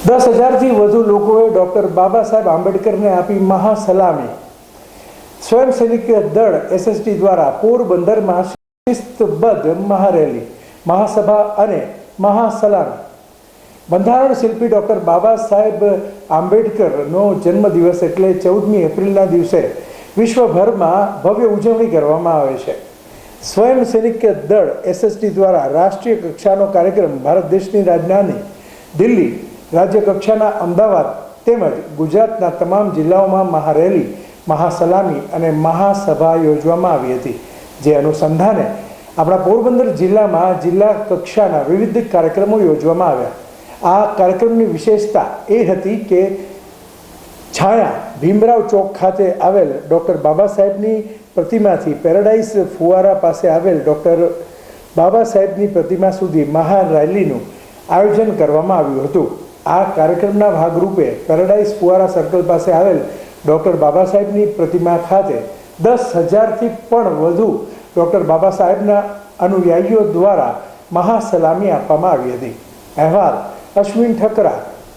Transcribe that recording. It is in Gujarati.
10,000થી વધુ લોકોએ ડૉક્ટર બાબા સાહેબ આંબેડકરને આપી મહાસલામી। સ્વયં સૈનિક દળ SST દ્વારા પોરબંદરમાં શિસ્તબદ્ધ મહારેલી, મહાસભા અને મહાસલામી। બંધારણ શિલ્પી ડૉક્ટર બાબા સાહેબ આંબેડકરનો જન્મદિવસ એટલે 14મી એપ્રિલના દિવસે વિશ્વભરમાં ભવ્ય ઉજવણી કરવામાં આવે છે। સ્વયં સૈનિક દળ SST દ્વારા રાષ્ટ્રીય કક્ષાનો કાર્યક્રમ ભારત દેશની રાજધાની દિલ્હી, રાજ્ય કક્ષાના અમદાવાદ તેમજ ગુજરાતના તમામ જિલ્લાઓમાં મહારેલી, મહાસલામી અને મહાસભા યોજવામાં આવી હતી। જે અનુસંધાને આપણા પોરબંદર જિલ્લામાં જિલ્લા કક્ષાના વિવિધ કાર્યક્રમો યોજવામાં આવ્યા। આ કાર્યક્રમની વિશેષતા એ હતી કે છાયા ભીમરાવ ચોક ખાતે આવેલ ડૉક્ટર બાબા સાહેબની પ્રતિમાથી પેરાડાઇઝ ફુવારા પાસે આવેલ ડૉક્ટર બાબા સાહેબની પ્રતિમા સુધી મહારેલીનું આયોજન કરવામાં આવ્યું હતું। આ કાર્યક્રમના ભાગરૂપે પેરાડાઇઝ ફુવારા સર્કલ પાસે આવેલ ડૉક્ટર બાબા સાહેબની પ્રતિમા ખાતે 10,000થી પણ વધુ ડૉક્ટર બાબા સાહેબના અનુયાયીઓ દ્વારા મહાસલામી આપવામાં આવી હતી। અહેવાલ અશ્વિન ઠકરા,